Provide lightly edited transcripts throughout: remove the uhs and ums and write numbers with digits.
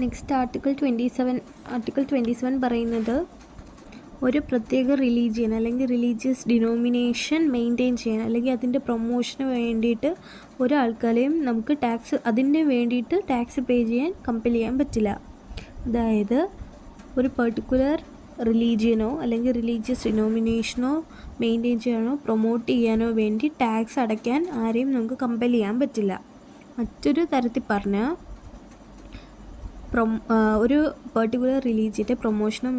Next article 27 പറയുന്നത് ഒരു പ്രത്യേക റിലീജിയൻ അല്ലെങ്കിൽ റിലീജിയസ് ഡിനോമിനേഷൻ മെയിൻറ്റെയിൻ ചെയ്യാൻ അല്ലെങ്കിൽ അതിൻ്റെ പ്രൊമോഷന് വേണ്ടിയിട്ട് ഒരാൾക്കാരെയും നമുക്ക് അതിന് വേണ്ടിയിട്ട് ടാക്സ് പേ ചെയ്യാൻ കമ്പൽ ചെയ്യാൻ പറ്റില്ല. അതായത് ഒരു പെർട്ടിക്കുലർ റിലീജിയനോ അല്ലെങ്കിൽ റിലീജിയസ് ഡിനോമിനേഷനോ മെയിൻറ്റെയിൻ ചെയ്യാനോ പ്രൊമോട്ട് ചെയ്യാനോ വേണ്ടി ടാക്സ് അടയ്ക്കാൻ ആരെയും നമുക്ക് കമ്പൽ ചെയ്യാൻ പറ്റില്ല. മറ്റൊരു തരത്തിൽ പറഞ്ഞാൽ ഒരു പെർട്ടിക്കുലർ റിലീജിയൻ്റെ പ്രൊമോഷനോ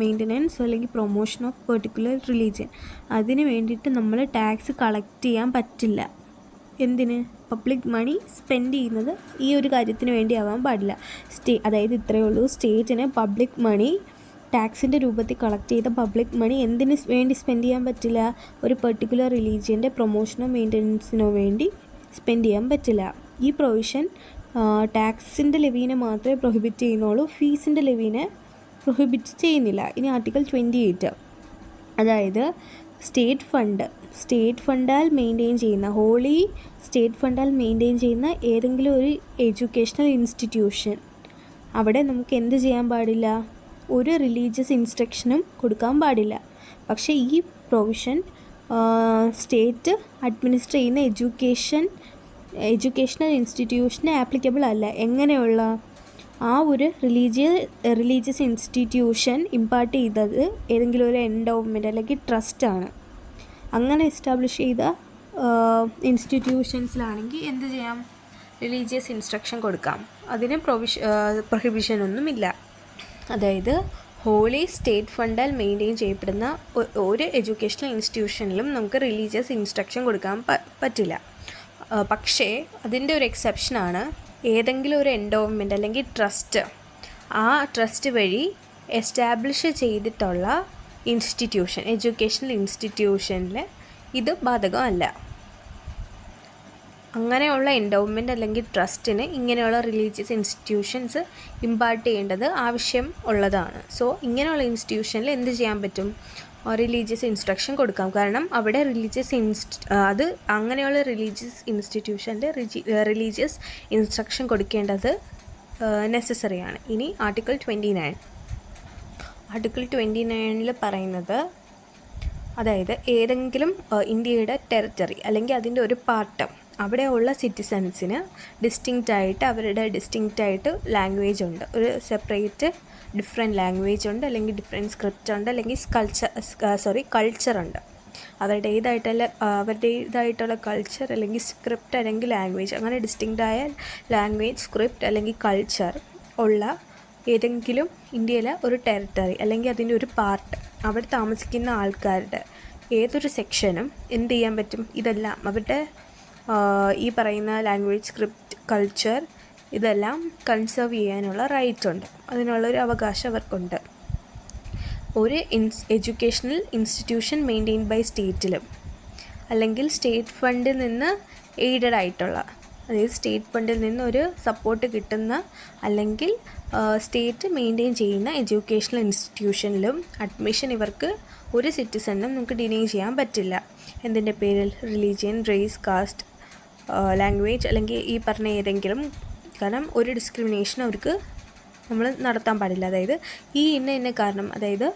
മെയിൻ്റനൻസ് അല്ലെങ്കിൽ പ്രൊമോഷൻ ഓഫ് പെർട്ടിക്കുലർ റിലീജിയൻ അതിന് വേണ്ടിയിട്ട് നമ്മൾ ടാക്സ് കളക്ട് ചെയ്യാൻ പറ്റില്ല. എന്തിന്? പബ്ലിക് മണി സ്പെൻഡ് ചെയ്യുന്നത് ഈ ഒരു കാര്യത്തിന് വേണ്ടി ആവാൻ പാടില്ല. അതായത് ഇത്രയേ ഉള്ളൂ, സ്റ്റേറ്റിന് പബ്ലിക് മണി ടാക്സിൻ്റെ രൂപത്തിൽ കളക്ട് ചെയ്ത പബ്ലിക് മണി എന്തിന് വേണ്ടി സ്പെൻഡ് ചെയ്യാൻ പറ്റില്ല? ഒരു പെർട്ടിക്കുലർ റിലീജിയൻ്റെ പ്രൊമോഷനോ മെയിൻ്റനൻസിനോ വേണ്ടി സ്പെൻഡ് ചെയ്യാൻ പറ്റില്ല. ഈ പ്രൊവിഷൻ ടാക്സിൻ്റെ ലെവീനെ മാത്രമേ പ്രൊഹിബിറ്റ് ചെയ്യുന്നുള്ളൂ, ഫീസിൻ്റെ ലെവീനെ പ്രൊഹിബിറ്റ് ചെയ്യുന്നില്ല. ഇനി ആർട്ടിക്കിൾ 28, അതായത് സ്റ്റേറ്റ് ഫണ്ടാൽ മെയിൻറ്റെയിൻ ചെയ്യുന്ന ഏതെങ്കിലും ഒരു എഡ്യൂക്കേഷണൽ ഇൻസ്റ്റിറ്റ്യൂഷൻ, അവിടെ നമുക്ക് എന്ത് ചെയ്യാൻ പാടില്ല? ഒരു റിലീജിയസ് ഇൻസ്ട്രക്ഷനും കൊടുക്കാൻ പാടില്ല. പക്ഷേ ഈ പ്രൊവിഷൻ സ്റ്റേറ്റ് അഡ്മിനിസ്റ്റർ ചെയ്യുന്ന എഡ്യൂക്കേഷണൽ ഇൻസ്റ്റിറ്റ്യൂഷന് ആപ്ലിക്കബിൾ അല്ല. എങ്ങനെയുള്ള ആ ഒരു റിലീജിയസ് ഇൻസ്റ്റിറ്റ്യൂഷൻ ഇമ്പാർട്ട് ചെയ്തത് ഏതെങ്കിലും ഒരു എൻഡോവ്മെൻറ്റ് അല്ലെങ്കിൽ ട്രസ്റ്റാണ്. അങ്ങനെ എസ്റ്റാബ്ലിഷ് ചെയ്ത ഇൻസ്റ്റിറ്റ്യൂഷൻസിലാണെങ്കിൽ എന്ത് ചെയ്യാം? റിലീജിയസ് ഇൻസ്ട്രക്ഷൻ കൊടുക്കാം. അതിന് പ്രൊഹിബിഷനൊന്നുമില്ല. അതായത് ഹോളി സ്റ്റേറ്റ് ഫണ്ടാൽ മെയിൻറ്റെയിൻ ചെയ്യപ്പെടുന്ന ഒരു എഡ്യൂക്കേഷണൽ ഇൻസ്റ്റിറ്റ്യൂഷനിലും നമുക്ക് റിലീജിയസ് ഇൻസ്ട്രക്ഷൻ കൊടുക്കാൻ പറ്റില്ല. പക്ഷേ അതിൻ്റെ ഒരു എക്സെപ്ഷനാണ് ഏതെങ്കിലും ഒരു എൻഡോവ്മെൻറ്റ് അല്ലെങ്കിൽ ട്രസ്റ്റ്, ആ ട്രസ്റ്റ് വഴി എസ്റ്റാബ്ലിഷ് ചെയ്തിട്ടുള്ള ഇൻസ്റ്റിറ്റ്യൂഷൻ, എഡ്യൂക്കേഷണൽ ഇൻസ്റ്റിറ്റ്യൂഷനിൽ ഇത് ബാധകമല്ല. അങ്ങനെയുള്ള എൻഡോവ്മെൻറ്റ് അല്ലെങ്കിൽ ട്രസ്റ്റിന് ഇങ്ങനെയുള്ള റിലീജിയസ് ഇൻസ്റ്റിറ്റ്യൂഷൻസ് ഇമ്പാർട്ട് ചെയ്യേണ്ടത് ആവശ്യം ഉള്ളതാണ്. സോ ഇങ്ങനെയുള്ള ഇൻസ്റ്റിറ്റ്യൂഷനിൽ എന്ത് ചെയ്യാൻ പറ്റും? റിലീജിയസ് ഇൻസ്ട്രക്ഷൻ കൊടുക്കാം. കാരണം അവിടെ അങ്ങനെയുള്ള റിലീജിയസ് ഇൻസ്റ്റിറ്റ്യൂഷൻ്റെ റിലീജിയസ് ഇൻസ്ട്രക്ഷൻ കൊടുക്കേണ്ടത് നെസസറിയാണ്. ഇനി ആർട്ടിക്കിൾ 29 പറയുന്നത്, അതായത് ഏതെങ്കിലും ഇന്ത്യയുടെ ടെറിട്ടറി അല്ലെങ്കിൽ അതിൻ്റെ ഒരു പാർട്ട്, അവിടെയുള്ള സിറ്റിസൺസിന് അവരുടെ ഡിസ്റ്റിങ്ക്റ്റ് ആയിട്ട് ലാംഗ്വേജ് ഉണ്ട്, ഒരു സെപ്പറേറ്റ് ഡിഫറെൻറ്റ് ലാംഗ്വേജ് ഉണ്ട്, അല്ലെങ്കിൽ ഡിഫറെൻറ്റ് സ്ക്രിപ്റ്റ് ഉണ്ട്, അല്ലെങ്കിൽ കൾച്ചറുണ്ട്. അവരുടേതായിട്ടുള്ള കൾച്ചർ അല്ലെങ്കിൽ സ്ക്രിപ്റ്റ് അല്ലെങ്കിൽ ലാംഗ്വേജ്, അങ്ങനെ ഡിസ്റ്റിങ്ക്റ്റായ ലാംഗ്വേജ്, സ്ക്രിപ്റ്റ് അല്ലെങ്കിൽ കൾച്ചർ ഉള്ള ഏതെങ്കിലും ഇന്ത്യയിലെ ഒരു ടെറിട്ടറി അല്ലെങ്കിൽ അതിൻ്റെ ഒരു പാർട്ട്, അവിടെ താമസിക്കുന്ന ആൾക്കാരുടെ ഏതൊരു സെക്ഷനും എന്ത് ചെയ്യാൻ പറ്റും? ഇതെല്ലാം അവരുടെ ഈ പറയുന്ന ലാംഗ്വേജ്, സ്ക്രിപ്റ്റ്, കൾച്ചർ ഇതെല്ലാം കൺസേർവ് ചെയ്യാനുള്ള റൈറ്റ് ഉണ്ട്, അതിനുള്ളൊരു അവകാശം അവർക്കുണ്ട്. ഒരു എഡ്യൂക്കേഷണൽ ഇൻസ്റ്റിറ്റ്യൂഷൻ മെയിൻറ്റെയിൻ ബൈ സ്റ്റേറ്റിലും അല്ലെങ്കിൽ സ്റ്റേറ്റ് ഫണ്ടിൽ നിന്ന് എയ്ഡഡ് ആയിട്ടുള്ള, അതായത് സ്റ്റേറ്റ് ഫണ്ടിൽ നിന്ന് ഒരു സപ്പോർട്ട് കിട്ടുന്ന അല്ലെങ്കിൽ സ്റ്റേറ്റ് മെയിൻറ്റെയിൻ ചെയ്യുന്ന എഡ്യൂക്കേഷണൽ ഇൻസ്റ്റിറ്റ്യൂഷനിലും അഡ്മിഷൻ ഇവർക്ക് ഒരു സിറ്റിസണിനും നമുക്ക് ഡിനൈ ചെയ്യാൻ പറ്റില്ല. എന്തിൻ്റെ പേരിൽ? റിലീജിയൻ, റേസ്, കാസ്റ്റ്, ലാംഗ്വേജ് അല്ലെങ്കിൽ ഈ പറഞ്ഞ ഏതെങ്കിലും. കാരണം ഒരു ഡിസ്ക്രിമിനേഷൻ അവർക്ക് നമ്മൾ നടത്താൻ പാടില്ല. അതായത് ഈ ഇന്ന കാരണം, അതായത്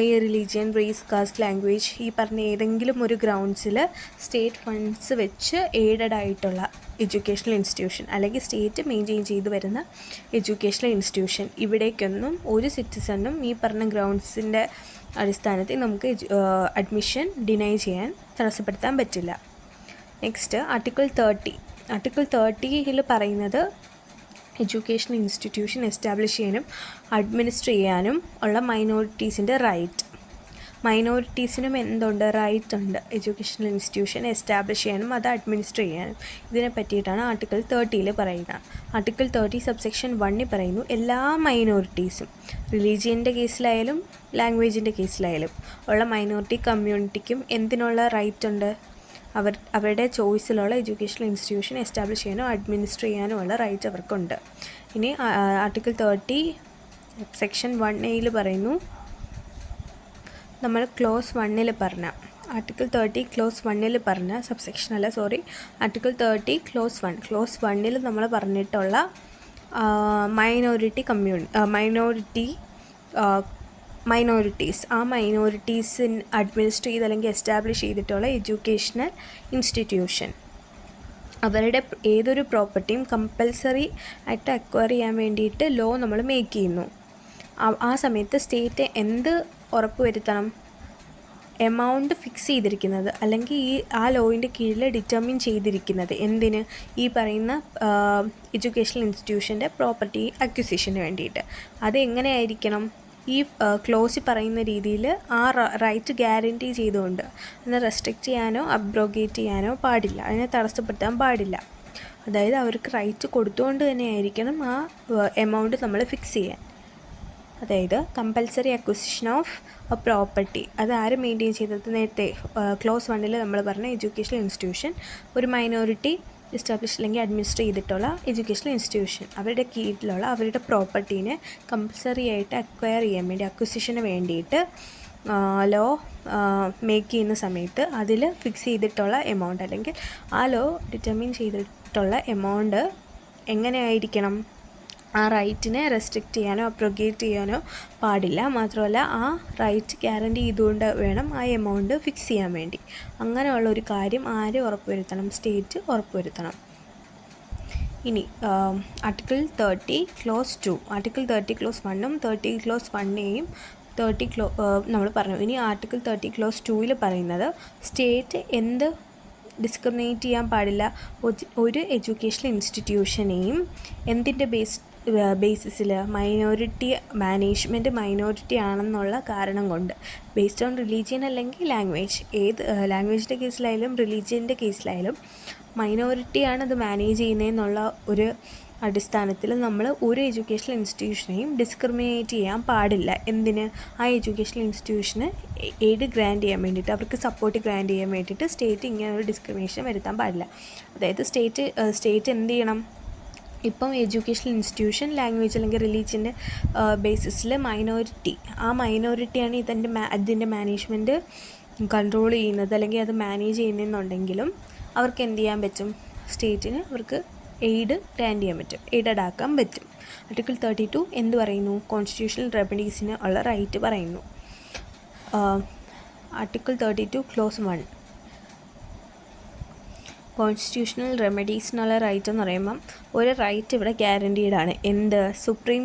ഈ റിലീജിയൻ, റേസ്, കാസ്റ്റ്, ലാംഗ്വേജ് ഈ പറഞ്ഞ ഏതെങ്കിലും ഒരു ഗ്രൗണ്ട്സിൽ സ്റ്റേറ്റ് ഫണ്ട്സ് വെച്ച് എയ്ഡഡ് ആയിട്ടുള്ള എഡ്യൂക്കേഷണൽ ഇൻസ്റ്റിറ്റ്യൂഷൻ അല്ലെങ്കിൽ സ്റ്റേറ്റ് മെയിൻറ്റെയിൻ ചെയ്തു വരുന്ന എഡ്യൂക്കേഷണൽ ഇൻസ്റ്റിറ്റ്യൂഷൻ, ഇവിടേക്കൊന്നും ഒരു സിറ്റിസണും ഈ പറഞ്ഞ ഗ്രൗണ്ട്സിൻ്റെ അടിസ്ഥാനത്തിൽ നമുക്ക് അഡ്മിഷൻ ഡിനൈ ചെയ്യാൻ തടസ്സപ്പെടുത്താൻ പറ്റില്ല. നെക്സ്റ്റ് ആർട്ടിക്കിൾ 30 പറയുന്നത് എഡ്യൂക്കേഷണൽ ഇൻസ്റ്റിറ്റ്യൂഷൻ എസ്റ്റാബ്ലിഷ് ചെയ്യാനും അഡ്മിനിസ്റ്റർ ചെയ്യാനും ഉള്ള മൈനോറിറ്റീസിൻ്റെ റൈറ്റ്. മൈനോറിറ്റീസിനും എന്തുണ്ട്? റൈറ്റ് ഉണ്ട് എഡ്യൂക്കേഷണൽ ഇൻസ്റ്റിറ്റ്യൂഷൻ എസ്റ്റാബ്ലിഷ് ചെയ്യാനും അത് അഡ്മിനിസ്റ്റർ ചെയ്യാനും. ഇതിനെ പറ്റിയിട്ടാണ് ആർട്ടിക്കിൾ 30 പറയുന്നത്. ആർട്ടിക്കിൾ 30 സബ്സെക്ഷൻ 1 പറയുന്നു, എല്ലാ മൈനോറിറ്റീസും, റിലീജിയൻ്റെ കേസിലായാലും ലാംഗ്വേജിൻ്റെ കേസിലായാലും ഉള്ള മൈനോറിറ്റി കമ്മ്യൂണിറ്റിക്കും എന്തിനുള്ള റൈറ്റ് ഉണ്ട്? അവരുടെ ചോയ്സിലുള്ള എഡ്യൂക്കേഷണൽ ഇൻസ്റ്റിറ്റ്യൂഷൻ എസ്റ്റാബ്ലിഷ് ചെയ്യാനോ അഡ്മിനിസ്റ്റർ ചെയ്യാനോ ഉള്ള റൈറ്റ് അവർക്കുണ്ട്. ഇനി ആർട്ടിക്കിൾ 30 സെക്ഷൻ 1A പറയുന്നു, നമ്മൾ ക്ലോസ് 1 പറഞ്ഞ ആർട്ടിക്കിൾ 30 ക്ലോസ് 1 പറഞ്ഞ ആർട്ടിക്കിൾ 30 ക്ലോസ് 1 നമ്മൾ പറഞ്ഞിട്ടുള്ള മൈനോറിറ്റീസ് ആ മൈനോറിറ്റീസിന് അഡ്മിനിസ്റ്റർ ചെയ്ത് അല്ലെങ്കിൽ എസ്റ്റാബ്ലിഷ് ചെയ്തിട്ടുള്ള എഡ്യൂക്കേഷണൽ ഇൻസ്റ്റിറ്റ്യൂഷൻ അവരുടെ ഏതൊരു പ്രോപ്പർട്ടിയും കമ്പൽസറി ആയിട്ട് അക്വയർ ചെയ്യാൻ വേണ്ടിയിട്ട് ലോ നമ്മൾ മേക്ക് ചെയ്യുന്നു. ആ സമയത്ത് സ്റ്റേറ്റ് എന്ത് ഉറപ്പ് വരുത്തണം? എമൗണ്ട് ഫിക്സ് ചെയ്തിരിക്കുന്നത് അല്ലെങ്കിൽ ആ ലോയിൻ്റെ കീഴിൽ ഡിറ്റർമിൻ ചെയ്തിരിക്കുന്നത് എന്തിന്? ഈ പറയുന്ന എഡ്യൂക്കേഷണൽ ഇൻസ്റ്റിറ്റ്യൂഷൻ്റെ പ്രോപ്പർട്ടി അക്വിസിഷന് വേണ്ടിയിട്ട്. അത് എങ്ങനെയായിരിക്കണം? ഈ ക്ലോസിൽ പറയുന്ന രീതിയിൽ ആ റൈറ്റ് ഗ്യാരൻറ്റി ചെയ്തുകൊണ്ട് അതിനെ റെസ്ട്രിക്റ്റ് ചെയ്യാനോ അബ്രോഗേറ്റ് ചെയ്യാനോ പാടില്ല, അതിനെ തടസ്സപ്പെടുത്താൻ പാടില്ല. അതായത് അവർക്ക് റൈറ്റ് കൊടുത്തുകൊണ്ട് തന്നെ ആയിരിക്കണം ആ എമൗണ്ട് നമ്മൾ ഫിക്സ് ചെയ്യാൻ. അതായത് compulsory acquisition of A property അത് ആര് മെയിൻറ്റെയിൻ ചെയ്തത്? നേരത്തെ ക്ലോസ് 1 നമ്മൾ പറഞ്ഞ എഡ്യൂക്കേഷണൽ ഇൻസ്റ്റിറ്റ്യൂഷൻ ഒരു മൈനോറിറ്റി എസ്റ്റാബ്ലിഷ് അല്ലെങ്കിൽ അഡ്മിനിസ്റ്റർ ചെയ്തിട്ടുള്ള എഡ്യൂക്കേഷണൽ ഇൻസ്റ്റിറ്റ്യൂഷൻ അവരുടെ കീഴിലുള്ള അവരുടെ പ്രോപ്പർട്ടീനെ കമ്പൽസറി ആയിട്ട് അക്വയർ ചെയ്യാൻ വേണ്ടി അക്വിസിഷന് വേണ്ടിയിട്ട് ലോ മേക്ക് ചെയ്യുന്ന സമയത്ത് അതിൽ ഫിക്സ് ചെയ്തിട്ടുള്ള എമൗണ്ട് അല്ലെങ്കിൽ ആ ലോ ഡിറ്റർമിൻ ചെയ്തിട്ടുള്ള എമൗണ്ട് എങ്ങനെയായിരിക്കണം? ആ റൈറ്റിനെ റെസ്ട്രിക്റ്റ് ചെയ്യാനോ അബ്രോഗേറ്റ് ചെയ്യാനോ പാടില്ല. മാത്രമല്ല ആ റൈറ്റ് ഗ്യാരൻറ്റി ചെയ്തുകൊണ്ട് വേണം ആ എമൗണ്ട് ഫിക്സ് ചെയ്യാൻ വേണ്ടി. അങ്ങനെയുള്ള ഒരു കാര്യം ആര് ഉറപ്പുവരുത്തണം? സ്റ്റേറ്റ് ഉറപ്പുവരുത്തണം. ഇനി article 30 close 2 article 30 close 1 30 close 1 നമ്മൾ പറഞ്ഞു. ഇനി ആർട്ടിക്കിൾ 30 ക്ലോസ് 2 പറയുന്നത് സ്റ്റേറ്റ് എന്ത് ഡിസ്ക്രിമിനേറ്റ് ചെയ്യാൻ പാടില്ല? ഒരു എഡ്യൂക്കേഷണൽ ഇൻസ്റ്റിറ്റ്യൂഷനെയും എന്തിൻ്റെ ബേസിസിൽ മൈനോറിറ്റി മാനേജ്മെൻറ്റ് മൈനോറിറ്റി ആണെന്നുള്ള കാരണം കൊണ്ട് ബേസ്ഡ് ഓൺ റിലീജിയൻ അല്ലെങ്കിൽ ലാംഗ്വേജ്, ഏത് ലാംഗ്വേജിൻ്റെ കേസിലായാലും റിലീജിയൻ്റെ കേസിലായാലും മൈനോറിറ്റിയാണ് അത് മാനേജ് ചെയ്യുന്നതെന്നുള്ള ഒരു അടിസ്ഥാനത്തിൽ നമ്മൾ ഒരു എഡ്യൂക്കേഷണൽ ഇൻസ്റ്റിറ്റ്യൂഷനെയും ഡിസ്ക്രിമിനേറ്റ് ചെയ്യാൻ പാടില്ല. എന്തിന്? ആ എഡ്യൂക്കേഷണൽ ഇൻസ്റ്റിറ്റ്യൂഷന് എയ്ഡ് ഗ്രാൻഡ് ചെയ്യാൻ വേണ്ടിയിട്ട്, അവർക്ക് സപ്പോർട്ട് ഗ്രാൻഡ് ചെയ്യാൻ വേണ്ടിയിട്ട് സ്റ്റേറ്റ് ഇങ്ങനെ ഒരു ഡിസ്ക്രിമിനേഷൻ വരുത്താൻ പാടില്ല. അതായത് സ്റ്റേറ്റ് എന്ത് ചെയ്യണം? ഇപ്പം എഡ്യൂക്കേഷണൽ ഇൻസ്റ്റിറ്റ്യൂഷൻ ലാംഗ്വേജ് അല്ലെങ്കിൽ റിലീജിയൻ്റെ ബേസിസിൽ ആ മൈനോറിറ്റിയാണ് അതിൻ്റെ മാനേജ്മെൻറ്റ് കൺട്രോൾ ചെയ്യുന്നത് അല്ലെങ്കിൽ അത് മാനേജ് ചെയ്യുന്നതെന്നുണ്ടെങ്കിലും അവർക്ക് എന്ത് ചെയ്യാൻ പറ്റും? സ്റ്റേറ്റിന് അവർക്ക് എയ്ഡ് ഗ്രാൻഡ് ചെയ്യാൻ പറ്റും, എയ്ഡഡ് ആക്കാൻ പറ്റും. ആർട്ടിക്കിൾ 32 എന്ത് പറയുന്നു? കോൺസ്റ്റിറ്റ്യൂഷണൽ റെമഡീസിന് ഉള്ള റൈറ്റ് പറയുന്നു. ആർട്ടിക്കിൾ 32 ക്ലോസ് 1 കോൺസ്റ്റിറ്റ്യൂഷണൽ റെമഡീസിനുള്ള റൈറ്റ് എന്ന് പറയുമ്പം ഒരു റൈറ്റ് ഇവിടെ ഗ്യാരൻറ്റീഡാണ്. എന്ത്? സുപ്രീം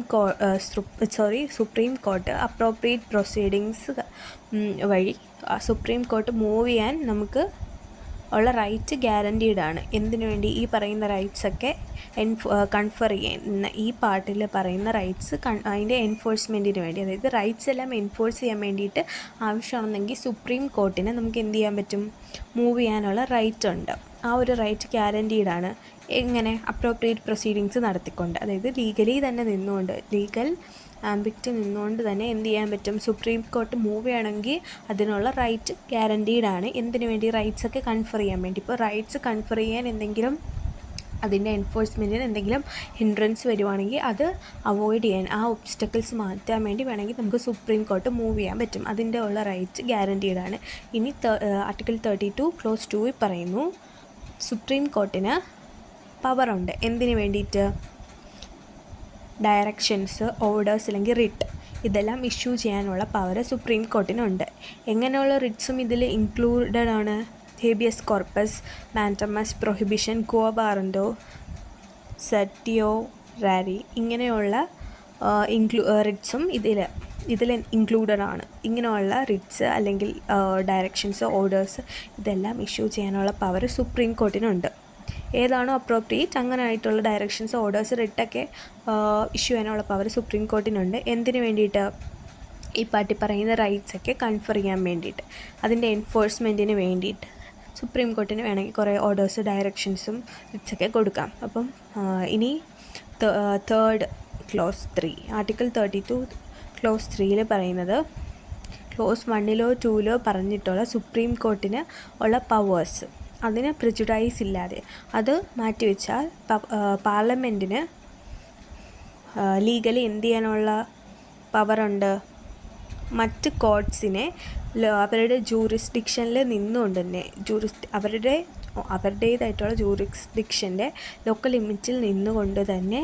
കോർട്ട് അപ്രോപ്രിയേറ്റ് പ്രൊസീഡിങ്സ് വഴി സുപ്രീം കോർട്ട് മൂവ് ചെയ്യാൻ നമുക്ക് ഉള്ള റൈറ്റ് ഗ്യാരൻറ്റീഡാണ്. എന്തിനു വേണ്ടി? ഈ പറയുന്ന റൈറ്റ്സൊക്കെ കൺഫർ ചെയ്യുന്ന ഈ പാർട്ടിൽ പറയുന്ന റൈറ്റ്സ് അതിൻ്റെ എൻഫോഴ്സ്മെൻറ്റിന് വേണ്ടി, അതായത് റൈറ്റ്സ് എല്ലാം എൻഫോഴ്സ് ചെയ്യാൻ വേണ്ടിയിട്ട് ആവശ്യമാണെന്നെങ്കിൽ സുപ്രീം കോർട്ടിനെ നമുക്ക് എന്ത് ചെയ്യാൻ പറ്റും? മൂവ് ചെയ്യാനുള്ള റൈറ്റ് ഉണ്ട്. ആ ഒരു റൈറ്റ് ഗ്യാരൻറ്റീഡാണ്. എങ്ങനെ? അപ്രോപ്രിയേറ്റ് പ്രൊസീഡിങ്സ് നടത്തിക്കൊണ്ട്, അതായത് ലീഗലി തന്നെ നിന്നുകൊണ്ട്, ലീഗൽ ആംബിറ്റ് നിന്നുകൊണ്ട് തന്നെ എന്ത് ചെയ്യാൻ പറ്റും? സുപ്രീം കോർട്ട് മൂവ് ചെയ്യണമെങ്കിൽ അതിനുള്ള റൈറ്റ് ഗ്യാരൻറ്റീഡാണ്. എന്തിനു വേണ്ടി? റൈറ്റ്സൊക്കെ കൺഫർ ചെയ്യാൻ വേണ്ടി. ഇപ്പോൾ റൈറ്റ്സ് കൺഫർ ചെയ്യാൻ എന്തെങ്കിലും അതിൻ്റെ എൻഫോഴ്സ്മെൻറ്റിന് എന്തെങ്കിലും ഹിൻഡ്രൻസ് വരുവാണെങ്കിൽ അത് അവോയ്ഡ് ചെയ്യാൻ, ആ ഒബ്സ്റ്റക്കിൾസ് മാറ്റാൻ വേണ്ടി വേണമെങ്കിൽ നമുക്ക് സുപ്രീം കോർട്ട് മൂവ് ചെയ്യാൻ പറ്റും. അതിൻ്റെ ഉള്ള റൈറ്റ് ഗ്യാരൻറ്റീഡാണ്. ഇനി ആർട്ടിക്കിൾ 32 ക്ലോസ് 2 പറയുന്നു സുപ്രീം കോർട്ടിന് പവറുണ്ട്. എന്തിനു വേണ്ടിയിട്ട്? ഡയറക്ഷൻസ്, ഓർഡേഴ്സ് അല്ലെങ്കിൽ റിട്ട് ഇതെല്ലാം ഇഷ്യൂ ചെയ്യാനുള്ള പവർ സുപ്രീം കോർട്ടിനുണ്ട്. എങ്ങനെയുള്ള റിട്ട്സും ഇതിൽ ഇൻക്ലൂഡഡ് ആണ്. Habeas corpus, mandamus, prohibition, quo warranto, certiorari ഇങ്ങനെയുള്ള റിട്ട്സും ഇതിൽ ഇൻക്ലൂഡഡ് ആണ്. ഇങ്ങനെയുള്ള റിട്ട്സ് അല്ലെങ്കിൽ ഡയറക്ഷൻസ്, ഓർഡേഴ്സ് ഇതെല്ലാം ഇഷ്യൂ ചെയ്യാനുള്ള പവർ സുപ്രീം കോർട്ടിനുണ്ട്. ഏതാണോ അപ്രോപ്രിയേറ്റ് അങ്ങനെ ആയിട്ടുള്ള ഡയറക്ഷൻസ്, ഓർഡേഴ്സ്, റിട്ടൊക്കെ ഇഷ്യൂ ചെയ്യാനുള്ള പവർ സുപ്രീം കോർട്ടിനുണ്ട്. എന്തിനു വേണ്ടിയിട്ട്? ഈ പാർട്ടി പറയുന്ന റൈറ്റ്സൊക്കെ കൺഫർ ചെയ്യാൻ വേണ്ടിയിട്ട്, അതിൻ്റെ എൻഫോഴ്സ്മെൻറ്റിന് വേണ്ടിയിട്ട് സുപ്രീം കോർട്ടിന് വേണമെങ്കിൽ കുറേ ഓർഡേഴ്സ്, ഡയറക്ഷൻസും റിട്ട്സൊക്കെ കൊടുക്കാം. അപ്പം ഇനി തേർഡ് ക്ലോസ് 3 ആർട്ടിക്കിൾ 32 ക്ലോസ് 3 പറയുന്നത് ക്ലോസ് 1 2 പറഞ്ഞിട്ടുള്ള സുപ്രീം കോർട്ടിന് ഉള്ള പവേഴ്സ് അതിന് പ്രിജുഡൈസ് ഇല്ലാതെ അത് മാറ്റിവെച്ചാൽ പാർലമെൻറ്റിന് ലീഗലി എന്ത് ചെയ്യാനുള്ള പവറുണ്ട്? മറ്റ് കോർട്സിനെ അവരുടെ ജൂറിസ്ഡിക്ഷനിൽ നിന്നുകൊണ്ട് തന്നെ അവരുടെ അവരുടേതായിട്ടുള്ള ജൂറിസ്ഡിക്ഷൻ്റെ ലോക്കൽ ലിമിറ്റിൽ നിന്നുകൊണ്ട് തന്നെ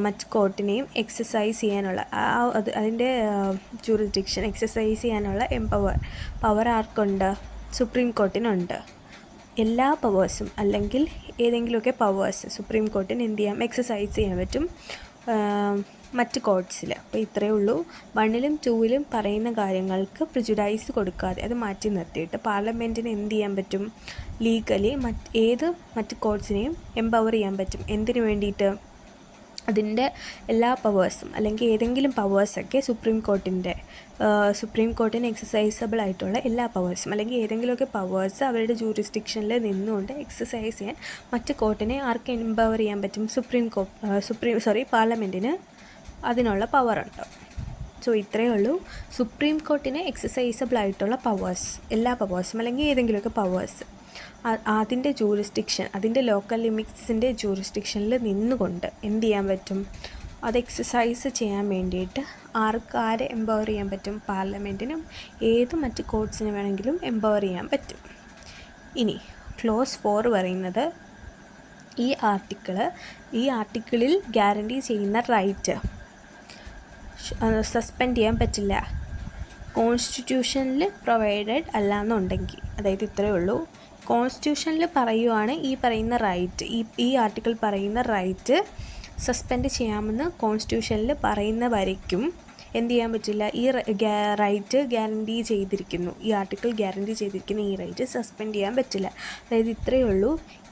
മറ്റ് കോർട്ടിനെയും എക്സസൈസ് ചെയ്യാനുള്ള അതിൻ്റെ ജൂറിസ്ഡിക്ഷൻ എക്സസൈസ് ചെയ്യാനുള്ള പവർ ആർക്കുണ്ട്? സുപ്രീം കോർട്ടിനുണ്ട്. എല്ലാ പവേഴ്സും അല്ലെങ്കിൽ ഏതെങ്കിലുമൊക്കെ പവേഴ്സ് സുപ്രീം കോർട്ടിന് എന്ത് ചെയ്യാം? എക്സസൈസ് ചെയ്യാൻ പറ്റും മറ്റ് കോർട്ട്സിൽ. അപ്പോൾ ഇത്രയേ ഉള്ളൂ. 1ലും 2ലും പറയുന്ന കാര്യങ്ങൾക്ക് പ്രിജുഡൈസ് കൊടുക്കാതെ അത് മാറ്റി നിർത്തിയിട്ട് പാർലമെൻറ്റിന് എന്ത് ചെയ്യാൻ പറ്റും? ലീഗലി മറ്റ് കോർട്ട്സിനെയും എംപവർ ചെയ്യാൻ പറ്റും. എന്തിനു വേണ്ടിയിട്ട്? അതിൻ്റെ എല്ലാ പവേഴ്സും അല്ലെങ്കിൽ ഏതെങ്കിലും പവേഴ്സൊക്കെ സുപ്രീം കോർട്ടിന് എക്സസൈസബിൾ ആയിട്ടുള്ള എല്ലാ പവേഴ്സും അല്ലെങ്കിൽ ഏതെങ്കിലുമൊക്കെ പവേഴ്സ് അവരുടെ ജൂറിസ്ഡിക്ഷനിൽ നിന്നുകൊണ്ട് എക്സസൈസ് ചെയ്യാൻ മറ്റ് കോർട്ടിനെ ആർക്ക് എംപവർ ചെയ്യാൻ പറ്റും? പാർലമെൻറ്റിന് അതിനുള്ള പവറുണ്ട്. സോ ഇത്രയേ ഉള്ളൂ. സുപ്രീം കോർട്ടിന് എക്സസൈസബിൾ ആയിട്ടുള്ള പവേഴ്സ്, എല്ലാ പവേഴ്സും അല്ലെങ്കിൽ ഏതെങ്കിലുമൊക്കെ പവേഴ്സ് അതിൻ്റെ ജൂറിസ്ഡിക്ഷൻ, അതിൻ്റെ ലോക്കൽ ലിമിറ്റ്സിൻ്റെ ജൂറിസ്ഡിക്ഷനിൽ നിന്നുകൊണ്ട് എന്ത് ചെയ്യാൻ പറ്റും? അത് എക്സസൈസ് ചെയ്യാൻ വേണ്ടിയിട്ട് ആരെ എംപവർ ചെയ്യാൻ പറ്റും? പാർലമെൻറ്റിനും മറ്റ് കോർട്ട്സിന് വേണമെങ്കിലും എംപവർ ചെയ്യാൻ പറ്റും. ഇനി ക്ലോസ് 4 പറയുന്നത് ഈ ആർട്ടിക്കിളിൽ ഗ്യാരണ്ടി ചെയ്യുന്ന റൈറ്റ് സസ്പെൻഡ് ചെയ്യാൻ പറ്റില്ല കോൺസ്റ്റിറ്റ്യൂഷനിൽ പ്രൊവൈഡഡ് അല്ല എന്നുണ്ടെങ്കിൽ. അതായത് ഇത്രയേ ഉള്ളൂ. കോൺസ്റ്റിറ്റ്യൂഷനിൽ പറയുവാണ് ഈ പറയുന്ന റൈറ്റ്, ഈ ആർട്ടിക്കിൾ പറയുന്ന റൈറ്റ് സസ്പെൻഡ് ചെയ്യാമെന്ന് കോൺസ്റ്റിറ്റ്യൂഷനിൽ പറയുന്ന വരയ്ക്കും എന്ത് ചെയ്യാൻ പറ്റില്ല? ഈ റൈറ്റ് ഗ്യാരണ്ടി ചെയ്തിരിക്കുന്നു, ഈ ആർട്ടിക്കിൾ ഗ്യാരണ്ടി ചെയ്തിരിക്കുന്ന ഈ റൈറ്റ് സസ്പെൻഡ് ചെയ്യാൻ പറ്റില്ല. അതായത് ഇത്രയേ ഉള്ളൂ.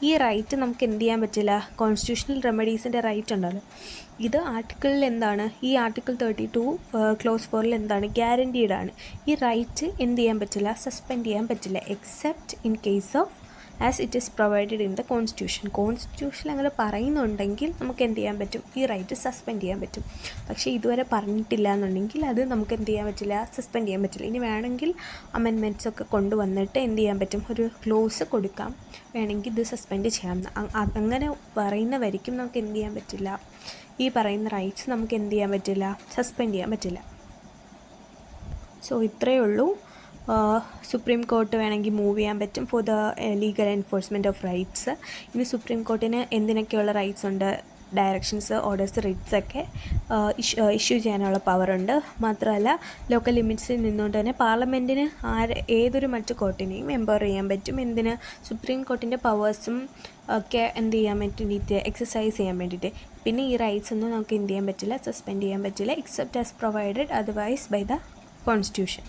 ഈ റൈറ്റ് നമുക്ക് എന്ത് ചെയ്യാൻ പറ്റില്ല? കോൺസ്റ്റിറ്റ്യൂഷണൽ റെമഡീസിൻ്റെ റൈറ്റ് ഉണ്ടല്ലോ, ഇത് ആർട്ടിക്കിളിൽ എന്താണ്? ഈ ആർട്ടിക്കിൾ 32 ക്ലോസ് 4 എന്താണ്? ഗ്യാരണ്ടീഡ് ആണ്. ഈ റൈറ്റ് എന്ത് ചെയ്യാൻ പറ്റില്ല? സസ്പെൻഡ് ചെയ്യാൻ പറ്റില്ല except in case of as it is provided in the constitution അങ്ങനെ പറയുന്നുണ്ടെങ്കിൽ നമുക്ക് എന്ത് ചെയ്യാൻ പറ്റും? ഈ റൈറ്റ് സസ്പെൻഡ് ചെയ്യാൻ പറ്റും. പക്ഷേ ഇതുവരെ പറഞ്ഞിട്ടില്ല എന്നുണ്ടെങ്കിൽ അത് നമുക്ക് എന്ത് ചെയ്യാൻ പറ്റില്ല? സസ്പെൻഡ് ചെയ്യാൻ പറ്റില്ല. ഇനി വേണമെങ്കിൽ അമെൻമെൻറ്റ്സ് ഒക്കെ കൊണ്ടുവന്നിട്ട് എന്ത് ചെയ്യാൻ പറ്റും? ഒരു ക്ലോസ് കൊടുക്കാം, വേണമെങ്കിൽ ഇത് സസ്പെൻഡ് ചെയ്യാം. അങ്ങനെ പറയുന്ന വരിക്കും നമുക്ക് എന്ത് ചെയ്യാൻ പറ്റില്ല? ഈ പറയുന്ന റൈറ്റ്സ് നമുക്ക് എന്ത് ചെയ്യാൻ പറ്റില്ല? സസ്പെൻഡ് ചെയ്യാൻ പറ്റില്ല. സോ ഇത്രയേ ഉള്ളൂ. സുപ്രീം കോർട്ട് വേണമെങ്കിൽ മൂവ് ചെയ്യാൻ പറ്റും for the legal enforcement of rights. ഇനി സുപ്രീം കോർട്ടിന് എന്തിനൊക്കെയുള്ള റൈറ്റ്സ് ഉണ്ട്? ഡയറക്ഷൻസ്, ഓർഡേഴ്സ്, റിട്ട്സ് ഒക്കെ ഇഷ്യൂ ചെയ്യാനുള്ള പവറുണ്ട്. മാത്രമല്ല ലോക്കൽ ലിമിറ്റ്സിൽ നിന്നുകൊണ്ട് തന്നെ പാർലമെൻറ്റിന് ഏതൊരു മറ്റു കോർട്ടിനെയും എംപവർ ചെയ്യാൻ പറ്റും. എന്തിന്? സുപ്രീം കോർട്ടിൻ്റെ പവേഴ്സും ഒക്കെ എന്ത് ചെയ്യാൻ വേണ്ടിയിട്ട്? എക്സസൈസ് ചെയ്യാൻ വേണ്ടിയിട്ട്. പിന്നെ ഈ റൈറ്റ്സ് ഒന്നും നമുക്ക് എന്ത് ചെയ്യാൻ പറ്റില്ല? സസ്പെൻഡ് ചെയ്യാൻ പറ്റില്ല except as provided otherwise by the constitution.